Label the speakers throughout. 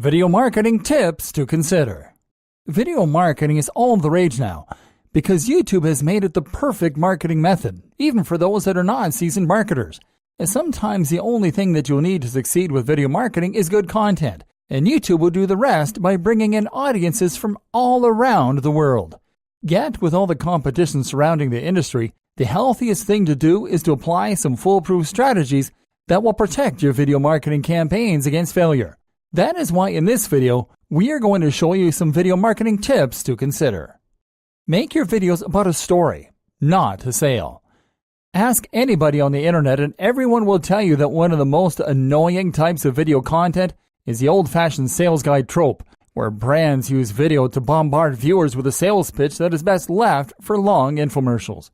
Speaker 1: Video marketing tips to consider. Video marketing is all the rage now because YouTube has made it the perfect marketing method, even for those that are not seasoned marketers. And sometimes the only thing that you'll need to succeed with video marketing is good content, and YouTube will do the rest by bringing in audiences from all around the world. Yet, with all the competition surrounding the industry, the healthiest thing to do is to apply some foolproof strategies that will protect your video marketing campaigns against failure. That is why in this video, we are going to show you some video marketing tips to consider. Make your videos about a story, not a sale. Ask anybody on the internet and everyone will tell you that one of the most annoying types of video content is the old-fashioned sales guide trope, where brands use video to bombard viewers with a sales pitch that is best left for long infomercials.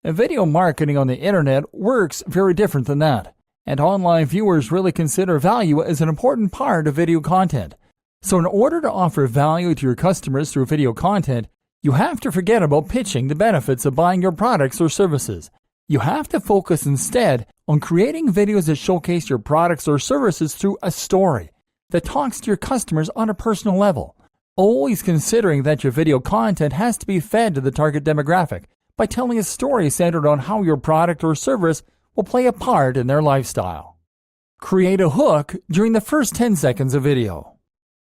Speaker 1: And video marketing on the internet works very different than that, and online viewers really consider value as an important part of video content. So in order to offer value to your customers through video content, you have to forget about pitching the benefits of buying your products or services. You have to focus instead on creating videos that showcase your products or services through a story that talks to your customers on a personal level, always considering that your video content has to be fed to the target demographic by telling a story centered on how your product or service will play a part in their lifestyle. Create a hook during the first 10 seconds of video.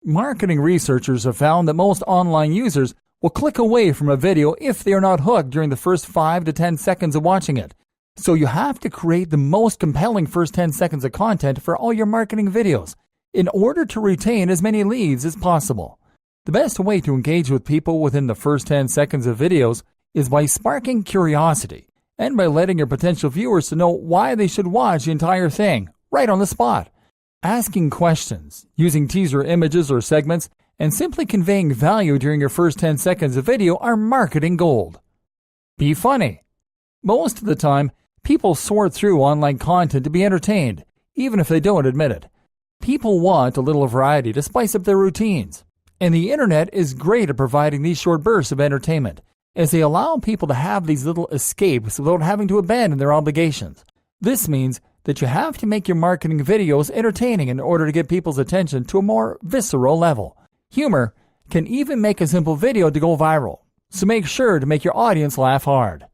Speaker 1: Marketing researchers have found that most online users will click away from a video if they are not hooked during the first 5 to 10 seconds of watching it. So you have to create the most compelling first 10 seconds of content for all your marketing videos in order to retain as many leads as possible. The best way to engage with people within the first 10 seconds of videos is by sparking curiosity and by letting your potential viewers to know why they should watch the entire thing right on the spot. Asking questions, using teaser images or segments, and simply conveying value during your first 10 seconds of video are marketing gold. Be funny. Most of the time, people sort through online content to be entertained, even if they don't admit it. People want a little variety to spice up their routines, and the internet is great at providing these short bursts of entertainment, as they allow people to have these little escapes without having to abandon their obligations. This means that you have to make your marketing videos entertaining in order to get people's attention to a more visceral level. Humor can even make a simple video to go viral, so make sure to make your audience laugh hard.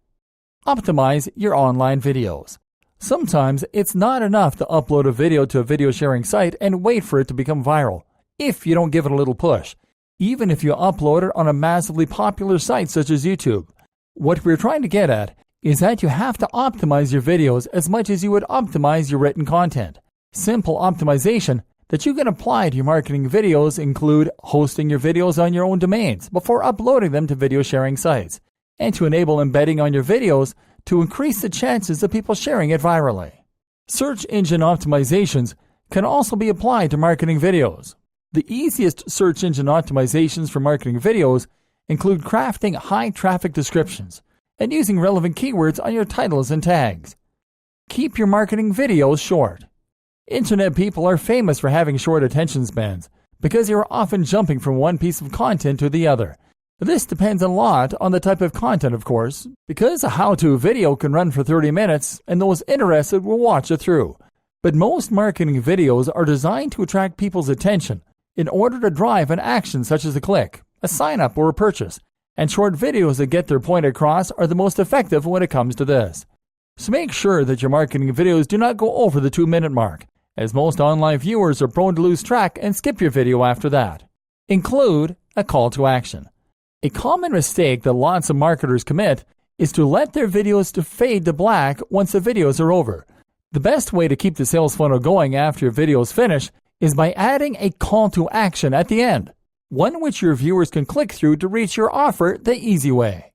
Speaker 1: Optimize your online videos. Sometimes it's not enough to upload a video to a video sharing site and wait for it to become viral, if you don't give it a little push, even if you upload it on a massively popular site such as YouTube. What we're trying to get at is that you have to optimize your videos as much as you would optimize your written content. Simple optimization that you can apply to your marketing videos include hosting your videos on your own domains before uploading them to video sharing sites, and to enable embedding on your videos to increase the chances of people sharing it virally. Search engine optimizations can also be applied to marketing videos. The easiest search engine optimizations for marketing videos include crafting high traffic descriptions and using relevant keywords on your titles and tags. Keep your marketing videos short. Internet people are famous for having short attention spans because they are often jumping from one piece of content to the other. This depends a lot on the type of content, of course, because a how-to video can run for 30 minutes and those interested will watch it through. But most marketing videos are designed to attract people's attention in order to drive an action such as a click, a sign-up, or a purchase. And short videos that get their point across are the most effective when it comes to this. So make sure that your marketing videos do not go over the 2-minute mark, as most online viewers are prone to lose track and skip your video after that. Include a call to action. A common mistake that lots of marketers commit is to let their videos to fade to black once the videos are over. The best way to keep the sales funnel going after your videos finish is by adding a call to action at the end, one which your viewers can click through to reach your offer the easy way.